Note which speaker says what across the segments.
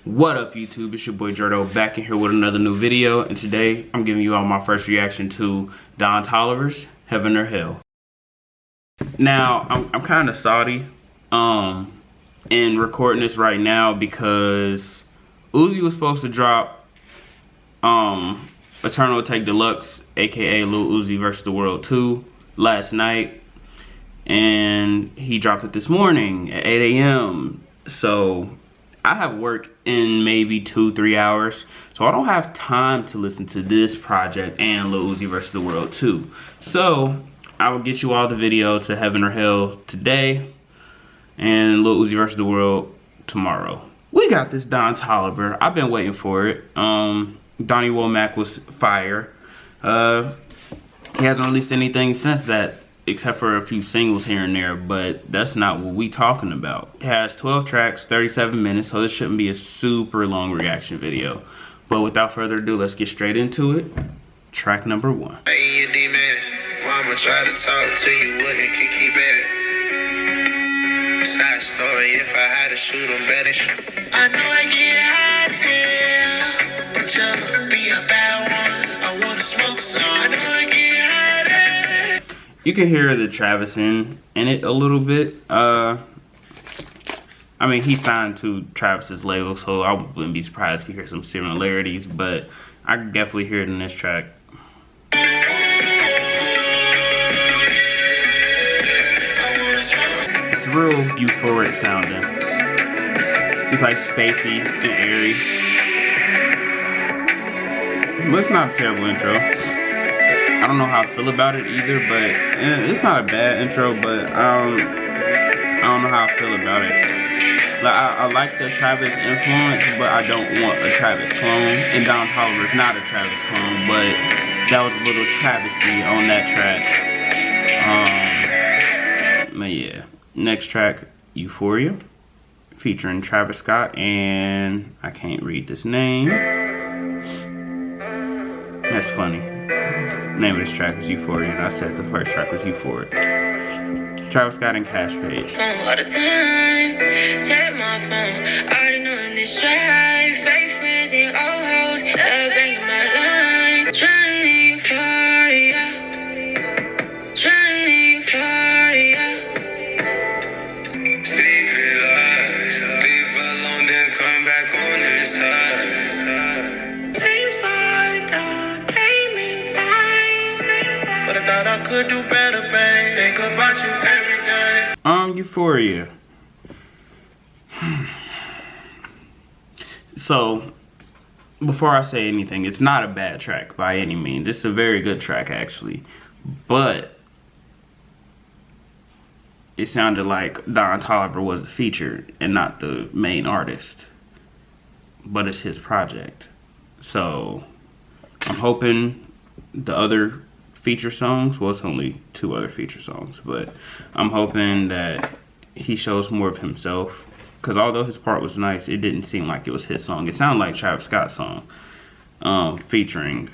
Speaker 1: What up, YouTube? It's your boy Jerdough back in here with another new video, and today I'm giving you all my first reaction to Don Toliver's Heaven or Hell. Now I'm kind of salty in recording this right now because Uzi was supposed to drop Eternal Attack Deluxe, aka Lil Uzi vs. the World 2 last night, and he dropped it this morning at 8 a.m. So I have work in maybe 2-3 hours, so I don't have time to listen to this project and Lil Uzi vs. the World 2. So I will get you all the video to Heaven or Hell today and Lil Uzi vs. the World tomorrow. We got this Don Toliver. I've been waiting for it. Donnie Womack was fire. He hasn't released anything since that, except for a few singles here and there, but that's not what we talking about. It has 12 tracks, 37 minutes, so this shouldn't be a super long reaction video. But without further ado, let's get straight into it. Track number 1.
Speaker 2: Hey, you demons. Mama tried to talk to you, wouldn't keep it. Side story, if I had to shoot them better. I know I get hot, but you'll be a bad one. I wanna smoke some. I know I get hot.
Speaker 1: You can hear the Travis in it a little bit. I mean, he signed to Travis's label, so I wouldn't be surprised if you hear some similarities, but I can definitely hear it in this track. It's real euphoric sounding. It's like spacey and airy. Well, it's not a terrible intro. I don't know how I feel about it either, but it's not a bad intro, but I don't know how I feel about it. Like, I like the Travis influence, but I don't want a Travis clone. And Don Toliver's not a Travis clone, but that was a little Travis-y on that track. But yeah, next track, Euphoria, featuring Travis Scott and I can't read this name. That's funny. The name of this track is Euphoria, and I said the first track was Euphoric. Travis Scott and Cash Page.
Speaker 3: All the time, check my phone. Already knowing this drive. Fake friends and old hoes, banging my line. Trying to euphoria, trying to euphoria.
Speaker 2: Secret lies, leave alone, then come back on this side.
Speaker 3: Seems like I came in time,
Speaker 2: But I thought I could do better, babe. Think about you every day.
Speaker 1: Euphoria. So, before I say anything, it's not a bad track by any means. It's a very good track, actually. But it sounded like Don Toliver was the feature and not the main artist. But it's his project. So, I'm hoping the other feature songs, well, it's only 2 other feature songs, but I'm hoping that he shows more of himself, because although his part was nice, it didn't seem like it was his song. It sounded like Travis Scott's song, featuring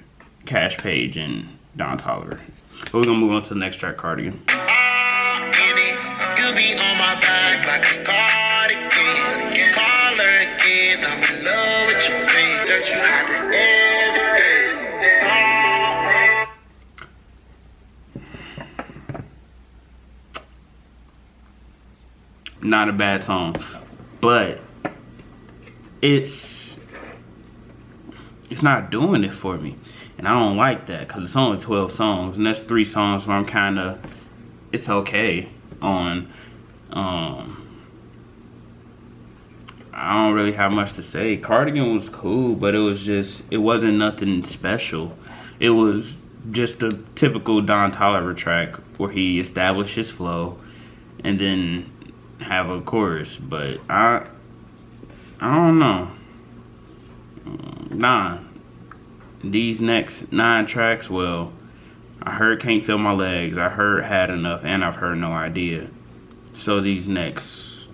Speaker 1: Cash Page and Don Toliver. But we're gonna move on to the next track, Cardigan.
Speaker 2: You be on my back like a cardigan. Call her again, I'm in love with you, babe. That you have to
Speaker 1: Not a bad song, but it's not doing it for me, and I don't like that, because it's only 12 songs, and that's 3 songs where I'm kind of, it's okay on. I don't really have much to say. Cardigan was cool, but it wasn't nothing special. It was just a typical Don Toliver track where he established his flow and then have a chorus, but I don't know. These next 9 tracks, well, I heard Can't Feel My Legs, I heard Had Enough, and I've heard No Idea. So these next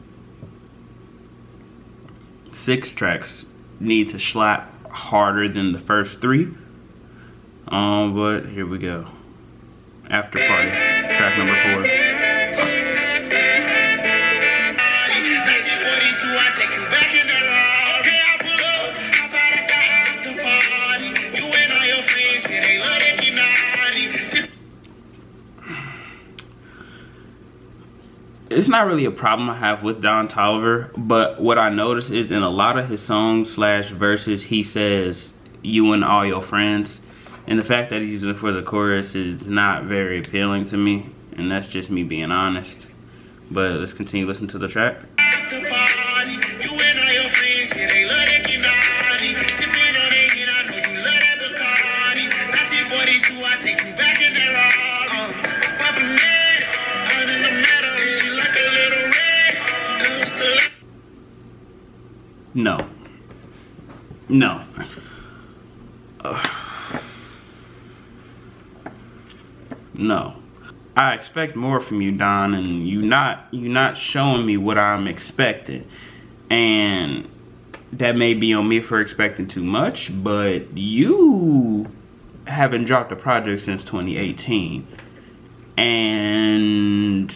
Speaker 1: 6 tracks need to slap harder than the first 3. But here we go. After Party, track number 4.
Speaker 2: I take you back in the law. Okay, I put
Speaker 1: it's not really a problem I have with Don Toliver, but what I notice is in a lot of his songs slash verses, he says you and all your friends, and the fact that he's using it for the chorus is not very appealing to me, and that's just me being honest. But let's continue listening to the track. No. No. No. I expect more from you, Don, and you're not showing me what I'm expecting. And that may be on me for expecting too much, but you haven't dropped a project since 2018. And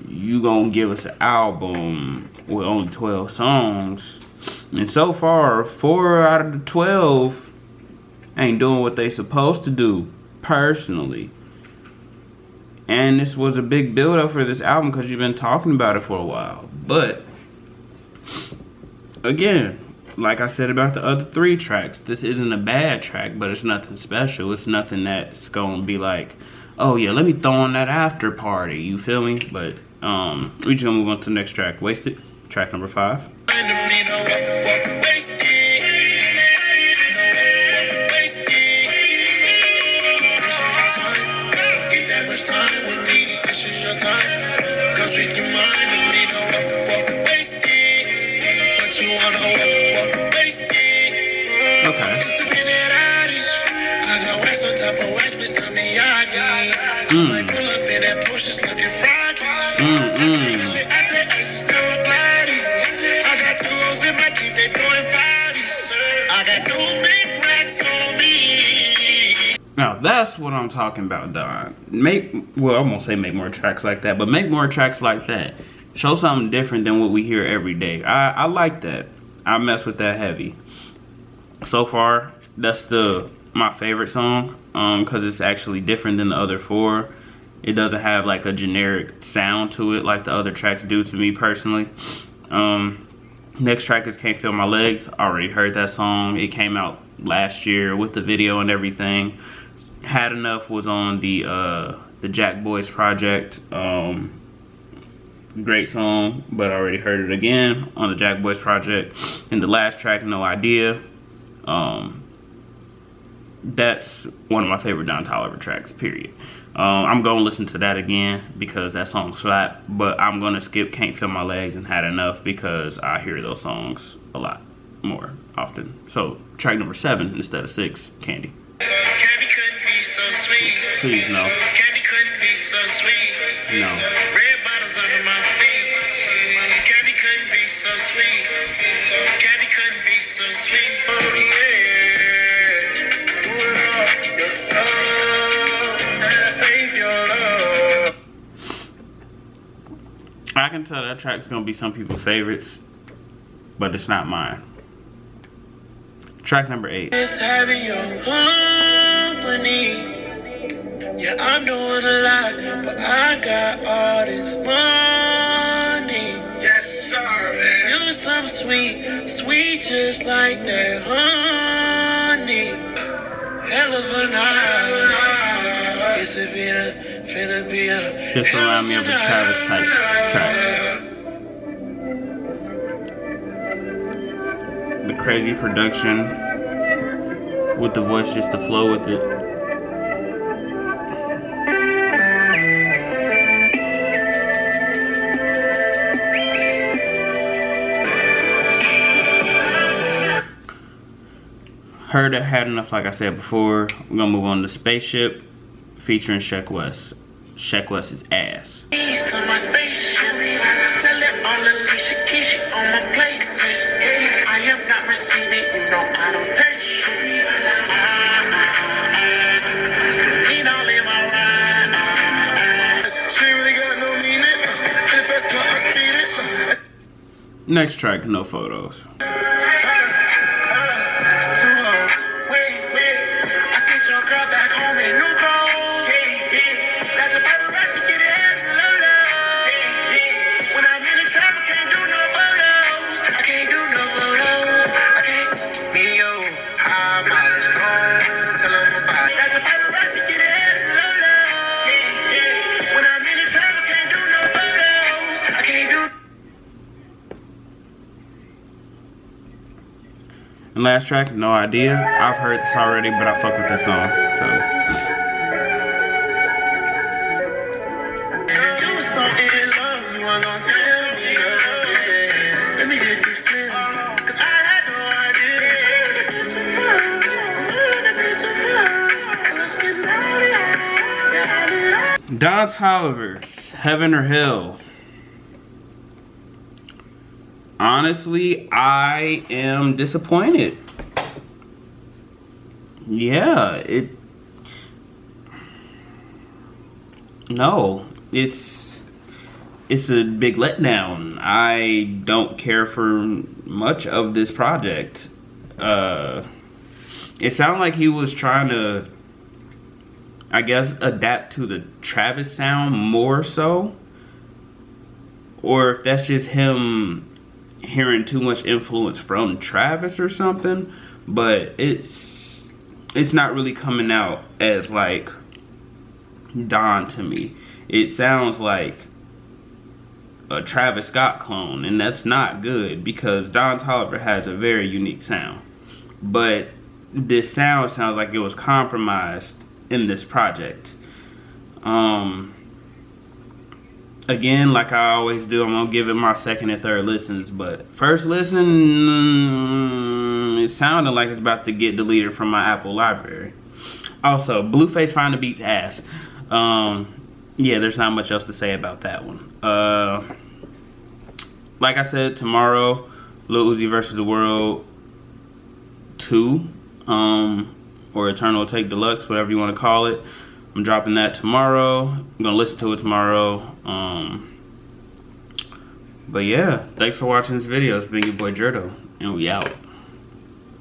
Speaker 1: you gonna give us an album with only 12 songs. And so far, 4 out of the 12 ain't doing what they supposed to do, personally. And this was a big build up for this album because you've been talking about it for a while. But, again, like I said about the other 3 tracks, this isn't a bad track, but it's nothing special. It's nothing that's gonna be like, oh yeah, let me throw on that after party, you feel me? But, we just gonna move on to the next track, Wasted, track number 5. Now that's what I'm talking about, Don. Well, I'm gonna say make more tracks like that, but make more tracks like that. Show something different than what we hear every day. I like that. I mess with that heavy. So far, that's my favorite song, because it's actually different than the other 4. It doesn't have like a generic sound to it like the other tracks do to me personally. Next track is Can't Feel My Legs. I already heard that song. It came out last year with the video and everything. Had Enough was on the Jack Boys project. Great song, but I already heard it again on the Jack Boys project. And the last track, No Idea. That's one of my favorite Don Toliver tracks, period. I'm gonna listen to that again because that song slap, but I'm gonna skip Can't Feel My Legs and Had Enough because I hear those songs a lot more often. So track number 7 instead of 6, Candy.
Speaker 2: Candy couldn't be so sweet.
Speaker 1: Please, no.
Speaker 2: Candy couldn't be so sweet.
Speaker 1: No.
Speaker 2: Red bottles under my feet. Candy couldn't be so sweet. Candy couldn't be so sweet. Oh yeah. Do it all yourself. Save your love.
Speaker 1: I can tell that track's gonna be some people's favorites, but it's not mine. Track number 8.
Speaker 2: Just having your company. Yeah, I'm doing a lot, but I got all this money. Yes, sir, man. You some sweet, sweet just like that honey. Hell of a night. It's finna be a
Speaker 1: This remind me of a Travis type track. The crazy production with the voice just to flow with it. Heard It, Had Enough, like I said before. We're gonna move on to Spaceship featuring Sheck West. Sheck West is ass.
Speaker 2: Keys to my spaceship. Sell it on Alicia Keys on my playlist. I am not receiving, you know I don't pay shit. Ain't all in my ride. She really got no meaning. If that's cause I speed it.
Speaker 1: Next track, No Photos. And last track, No Idea. I've heard this already, but I fuck with this song. So.
Speaker 2: You was so in love, you weren't gonna tell me. Let me get this clear, 'cause I had no idea. Let's get naughty.
Speaker 1: Don Toliver's Heaven or Hell. Honestly, I am disappointed. Yeah, no, it's a big letdown. I don't care for much of this project. It sounded like he was trying to, I guess, adapt to the Travis sound more so, or if that's just him hearing too much influence from Travis or something. But it's not really coming out as like Don to me. It sounds like a Travis Scott clone, and that's not good because Don Toliver has a very unique sound. But this sound sounds like it was compromised in this project. Again, like I always do, I'm gonna give it my second and third listens, but first listen, it sounded like it's about to get deleted from my Apple library. Also, Blueface Find the Beats ass. Yeah, there's not much else to say about that one. Like I said, tomorrow, Lil Uzi versus the World 2, or Eternal Take Deluxe, whatever you want to call it. I'm dropping that tomorrow. I'm gonna listen to it tomorrow. But yeah, thanks for watching this video. It's been your boy Jerdough, and we out.